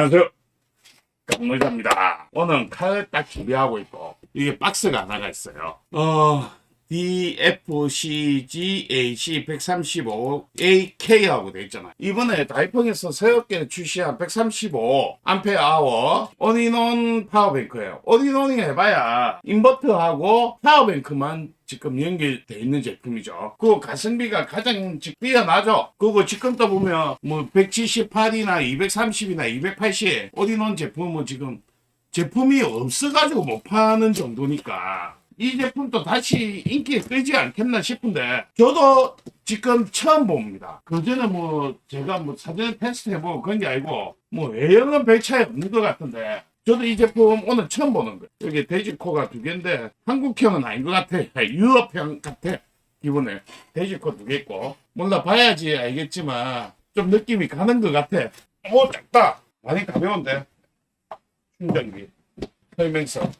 안녕하세요. 깡무자입니다. 오늘 칼 딱 준비하고 있고, 이게 박스가 하나가 있어요. DFCGAC 135AK하고 돼 있잖아요. 이번에 다이펑에서 새롭게 출시한 135Ah 올인원 파워뱅크예요. 올인원이 해봐야 인버터하고 파워뱅크만 지금 연결돼 있는 제품이죠. 그 가성비가 가장 뛰어나죠. 그리고 지금 또 보면 뭐 178이나 230이나 280 올인원 제품은 지금 제품이 없어가지고 못 파는 정도니까 이 제품도 다시 인기 끌지 않겠나 싶은데, 저도 지금 처음 봅니다. 그전에 뭐 제가 뭐 사전 테스트 해보고 그런 게 아니고 뭐 외형은 별 차이 없는 것 같은데, 저도 이 제품 오늘 처음 보는 거예요. 여기 돼지코가 2개인데 한국형은 아닌 것 같아. 유럽형 같아. 기분에 돼지코 2개 있고, 몰라 봐야지 알겠지만 좀 느낌이 가는 것 같아. 오, 작다. 많이 가벼운데. 충전기 설명서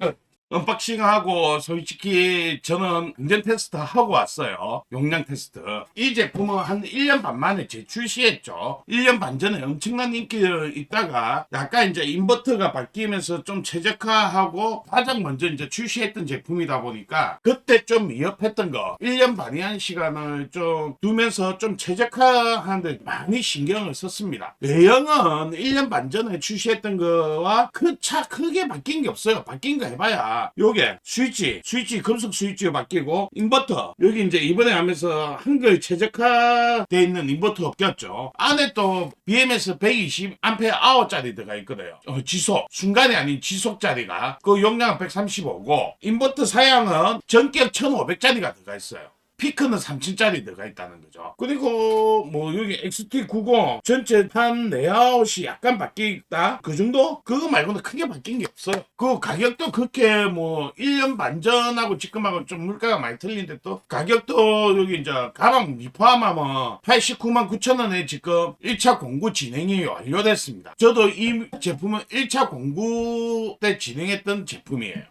끝. 언박싱하고 솔직히 저는 운전 테스트 하고 왔어요. 용량 테스트. 이 제품은 한 1년 반 만에 재출시했죠. 1년 반 전에 엄청난 인기를 있다가 약간 이제 인버터가 바뀌면서 좀 최적화하고 가장 먼저 이제 출시했던 제품이다 보니까 그때 좀 위협했던 거 1년 반이한 시간을 좀 두면서 좀 최적화하는데 많이 신경을 썼습니다. 외형은 1년 반 전에 출시했던 거와 그 차 크게 바뀐 게 없어요. 바뀐 거 해봐야 요게 스위치 금속 스위치가 바뀌고, 인버터 여기 이제 이번에 하면서 한글 최적화되어 있는 인버터가 꼈죠. 안에 또 BMS 120A 짜리 들어가 있거든요. 지속 순간이 아닌 지속짜리가, 그 용량은 135고 인버터 사양은 전격 1500짜리가 들어가 있어요. 피크는 3000짜리 들어가 있다는 거죠. 그리고 뭐 여기 XT90 전체 판 레이아웃이 약간 바뀌었다 그 정도? 그거 말고는 크게 바뀐 게 없어요. 그 가격도 그렇게 뭐 1년 반 전하고 지금하고 좀 물가가 많이 틀린데, 또 가격도 여기 이제 가방 미포함하면 89만 9천 원에 지금 1차 공구 진행이 완료됐습니다. 저도 이 제품은 1차 공구 때 진행했던 제품이에요.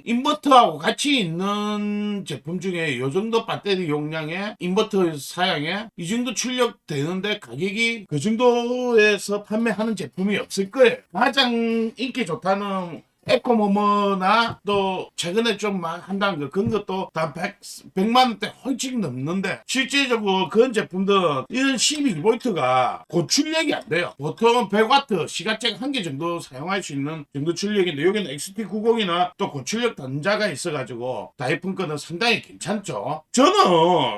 인버터하고 같이 있는 제품 중에 요 정도 배터리 용량에 인버터 사양에 이 정도 출력 되는데 가격이 그 정도에서 판매하는 제품이 없을 거예요. 가장 인기 좋다는 에코모머나 또 최근에 좀 한다는 거, 그런 것도 다 100만원대 헐찍 넘는데, 실제적으로 그런 제품들 이런 12V가 고출력이 안 돼요. 보통 100W 시가잭 1개 정도 사용할 수 있는 정도 출력인데, 여기는 XT90이나 또 고출력 단자가 있어가지고 다이폰 거는 상당히 괜찮죠. 저는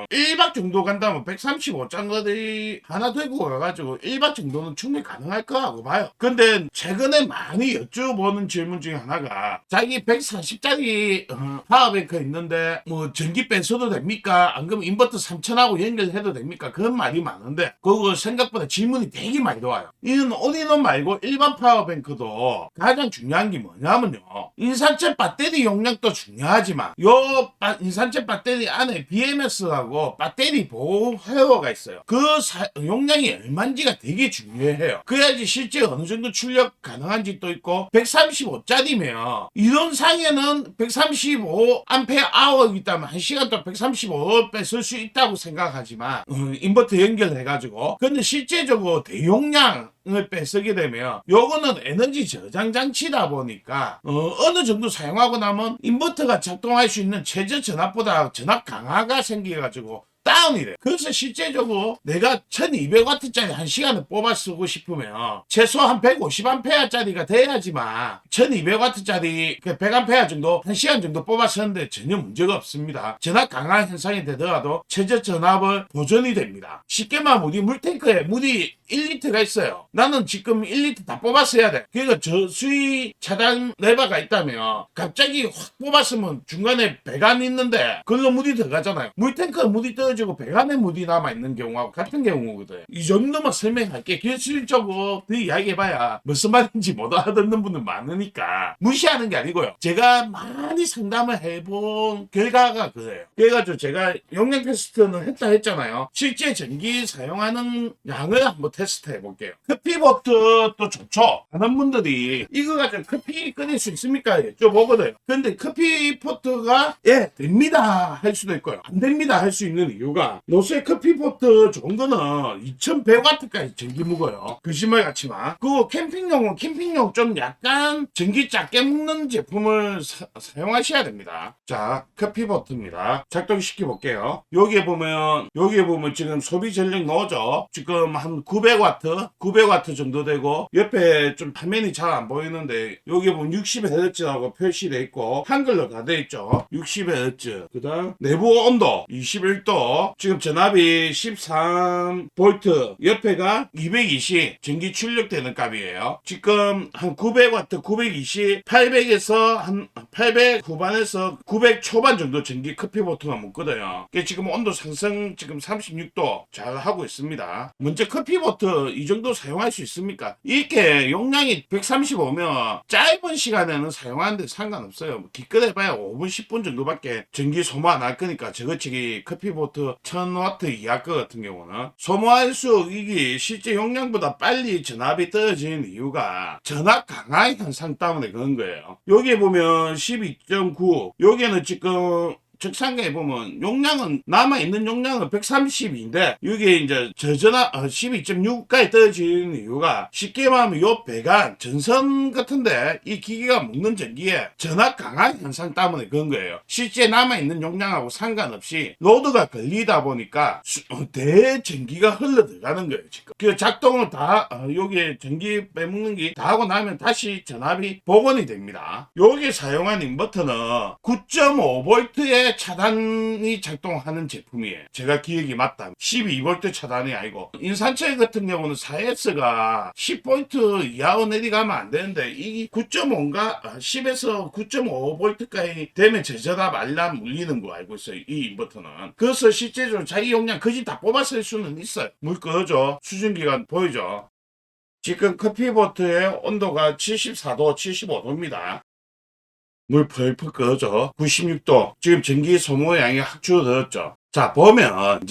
1박 정도 간다면 135짜리 하나 들고 가가지고 1박 정도는 충분히 가능할 거라고 봐요. 근데 최근에 많이 여쭤보는 질문 중에 하나가, 자기 140짜리 파워뱅크 있는데 뭐 전기 뺏어도 됩니까? 안 그러면 인버터 3000하고 연결해도 됩니까? 그런 말이 많은데, 그거 생각보다 질문이 되게 많이 들어와요. 이는 올인원 말고 일반 파워뱅크도 가장 중요한 게 뭐냐면요, 인산철 배터리 용량도 중요하지만 요 인산철 배터리 안에 BMS하고 배터리 보호 회로가 있어요. 그 용량이 얼마인지가 되게 중요해요. 그래야지 실제 어느 정도 출력 가능한지 또 있고, 135짜리면 이런 상에는 135A 있다면 1시간 동안 135배 쓸 수 있다고 생각하지만 인버터 연결해가지고, 근데 실제적으로 대용량을 빼쓰게 되면 요거는 에너지 저장 장치다 보니까 어느 정도 사용하고 나면 인버터가 작동할 수 있는 최저 전압보다 전압 강화가 생겨가지고 다운이 돼. 그래서 실제적으로 내가 1200W짜리 1시간을 뽑아 쓰고 싶으면 최소 한 150A짜리가 돼야지만 1200W짜리 100A 정도 1시간 정도 뽑아 쓰는데 전혀 문제가 없습니다. 전압 강화 현상이 되더라도 최저 전압을 보존이 됩니다. 쉽게 말하면 우리 물탱크에 물이 1리터가 있어요. 나는 지금 1리터 다 뽑았어야 돼. 그러니까 저수위 차단 레버가 있다면 갑자기 확 뽑았으면 중간에 배관이 있는데 그걸로 물이 들어가잖아요. 물탱크에 물이 떨어지고 배관에 물이 남아있는 경우하고 같은 경우거든. 이 정도만 설명할게. 기술적으로 더 이야기해봐야 무슨 말인지 못 알아듣는 분들 많으니까 무시하는 게 아니고요. 제가 많이 상담을 해본 결과가 그래요. 그래가지고 제가 용량 테스트는 했잖아요. 실제 전기 사용하는 양을 한번 테스트 해볼게요. 커피버터도 좋죠. 많은 분들이 이거 가지고 커피 끓일 수 있습니까? 여쭤보거든요. 근데 커피포트가 됩니다 할 수도 있고요, 안 됩니다 할 수 있는 이유가 이유가 노스의 커피포트 좋은 거는 2100W까지 전기 먹어요. 거짓말 같지만. 그 캠핑용은 캠핑용 좀 약간 전기 작게 먹는 제품을 사용하셔야 됩니다. 자, 커피포트입니다. 작동시켜 볼게요. 여기에 보면 지금 소비 전력 넣어줘. 지금 한 900W 정도 되고 옆에 좀 화면이 잘 안 보이는데 여기 보면 60Hz라고 표시돼 있고 한글로 다 돼 있죠. 60Hz. 그다음 내부 온도 21도. 지금 전압이 13V. 옆에가 220 전기 출력되는 값이에요. 지금 한 900W, 920, 800에서 한 800 후반에서 900 초반 정도 전기 커피포트가 먹거든요. 지금 온도 상승 지금 36도 잘 하고 있습니다. 먼저 커피포트 이 정도 사용할 수 있습니까? 이렇게 용량이 135면 짧은 시간에는 사용하는데 상관없어요. 기껏 해봐야 5분 10분 정도밖에 전기 소모 안 할 거니까 저거치기 커피포트 1000W 이하 거 같은 경우는 소모할수록 이게 실제 용량보다 빨리 전압이 떨어지는 이유가 전압 강화 현상 때문에 그런 거예요. 여기에 보면 12.9 여기는 지금 적상가에 보면 용량은 남아있는 용량은 130인데 이게 이제 저전압 12.6까지 떨어지는 이유가 쉽게 말하면 요 배관 전선 같은데 이 기계가 먹는 전기에 전압 강화 현상 때문에 그런 거예요. 실제 남아있는 용량하고 상관없이 로드가 걸리다 보니까 대전기가 흘러 들어가는 거예요. 지금 그 작동을 다 여기에 전기 빼먹는 게 다 하고 나면 다시 전압이 복원이 됩니다. 여기 사용한 인버터는 9.5V의 차단이 작동하는 제품이에요. 제가 기억이 맞다. 12V 차단이 아니고 인산철 같은 경우는 4S가 10V 이하로 내려가면 안 되는데 이 9.5인가 10에서 9.5V까지 되면 저전압 알람 울리는 거 알고 있어요. 이 인버터는. 그래서 실제적으로 자기 용량 거진 다 뽑아 쓸 수는 있어요. 물 꺼줘. 수증기가 보이죠. 지금 커피포트의 온도가 74도, 75도입니다. 물 펄펄 끓어져. 96도. 지금 전기 소모량이 확 줄어들었죠. 자, 보면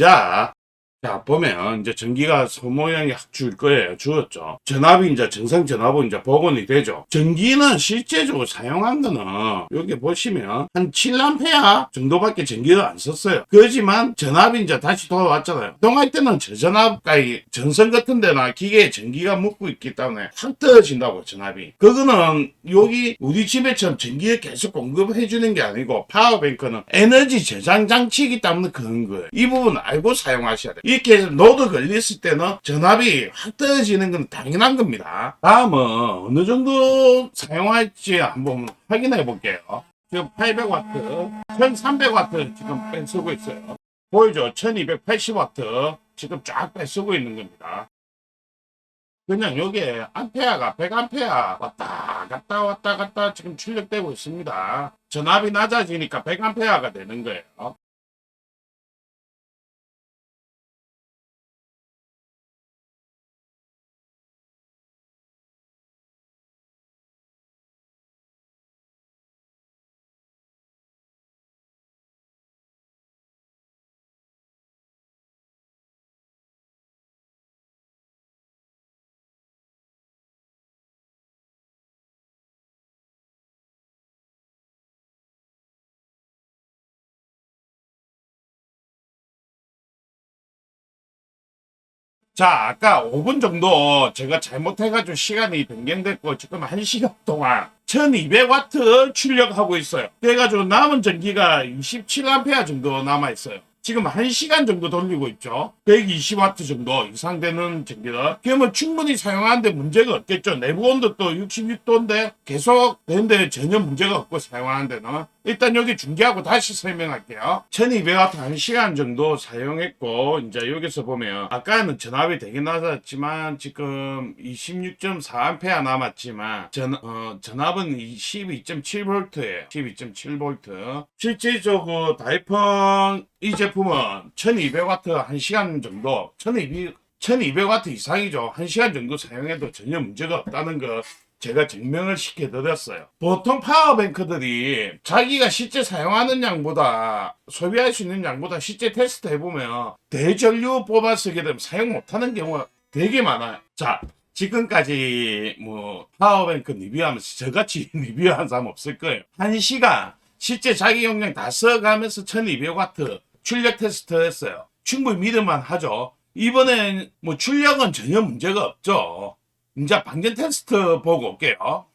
이제 전기가 소모량이 확 줄 거예요. 줄었죠. 전압이 이제 정상 전압은 이제 복원이 되죠. 전기는 실제적으로 사용한 거는 여기 보시면 한 7A 정도밖에 전기를 안 썼어요. 그렇지만 전압이 이제 다시 돌아왔잖아요. 동할 때는 저전압까지 전선 같은 데나 기계에 전기가 묻고 있기 때문에 확 떨어진다고 전압이. 그거는 여기 우리 집에처럼 전기를 계속 공급해 주는 게 아니고 파워뱅크는 에너지 저장 장치이기 때문에 그런 거예요. 이 부분 알고 사용하셔야 돼요. 이렇게 해서 노드 걸렸을 때는 전압이 확 떨어지는 건 당연한 겁니다. 다음은 어느 정도 사용할지 한번 확인해 볼게요. 지금 800W, 1300W 지금 빼쓰고 있어요. 보이죠? 1280W 지금 쫙 빼쓰고 있는 겁니다. 그냥 여기에 암페어가 100A 왔다 갔다 지금 출력되고 있습니다. 전압이 낮아지니까 100A가 되는 거예요. 자, 아까 5분 정도 제가 잘못해가지고 시간이 변경됐고 지금 1시간 동안 1200W 출력하고 있어요. 그래가지고 남은 전기가 27A 정도 남아있어요. 지금 1시간 정도 돌리고 있죠. 120W 정도 이상 되는 전기를. 그러면 충분히 사용하는데 문제가 없겠죠. 내부 온도도 66도인데 계속 되는데 전혀 문제가 없고 사용하는 데는. 일단 여기 중계하고 다시 설명할게요. 1200W 1시간 정도 사용했고 이제 여기서 보면 아까는 전압이 되게 낮았지만 지금 26.4A 남았지만 전압은 12.7V예요. 12.7V. 실질적으로 다이폰 이 제품은 1200W 1시간 정도 1200W 이상이죠. 1시간 정도 사용해도 전혀 문제가 없다는 거 제가 증명을 시켜드렸어요. 보통 파워뱅크들이 자기가 실제 사용하는 양보다 소비할 수 있는 양보다 실제 테스트 해보면 대전류 뽑아 쓰게 되면 사용 못하는 경우가 되게 많아요. 자, 지금까지 뭐 파워뱅크 리뷰하면서 저같이 리뷰한 사람 없을 거예요. 1시간 실제 자기 용량 다 써가면서 1200W 출력 테스트 했어요. 충분히 믿을만 하죠. 이번엔 뭐 출력은 전혀 문제가 없죠. 이제 방전 테스트 보고 올게요.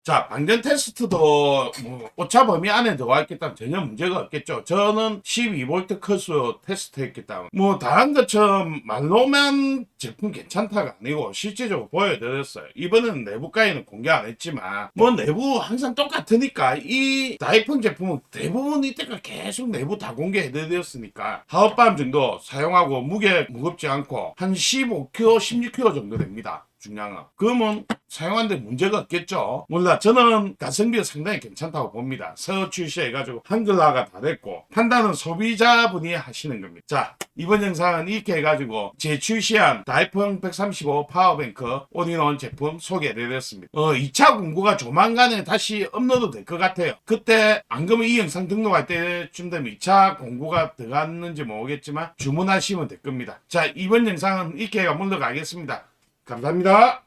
자, 방전 테스트도 뭐 오차 범위 안에 들어와 있기 때문에 전혀 문제가 없겠죠. 저는 12V 컷으로 테스트했기 때문에 뭐 다른 것처럼 말로만 제품 괜찮다가 아니고 실제적으로 보여드렸어요. 이번에는 내부까지는 공개 안 했지만 뭐 내부 항상 똑같으니까 이 다이폰 제품은 대부분 이때가 계속 내부 다 공개해드렸으니까 하룻밤 정도 사용하고 무게 무겁지 않고 한 15kg, 16kg 정도 됩니다. 중량은. 그러면 사용하는데 문제가 없겠죠. 몰라, 저는 가성비가 상당히 괜찮다고 봅니다. 새 출시해가지고 한글화가 다 됐고 판단은 소비자분이 하시는 겁니다. 자, 이번 영상은 이렇게 해가지고 재출시한 다이폰 135 파워뱅크 올인원 제품 소개해드렸습니다. 2차 공구가 조만간에 다시 업로드 될 것 같아요. 그때 안 그러면 이 영상 등록할 때쯤 되면 2차 공구가 들어갔는지 모르겠지만 주문하시면 될 겁니다. 자, 이번 영상은 이렇게 물러가겠습니다. 감사합니다.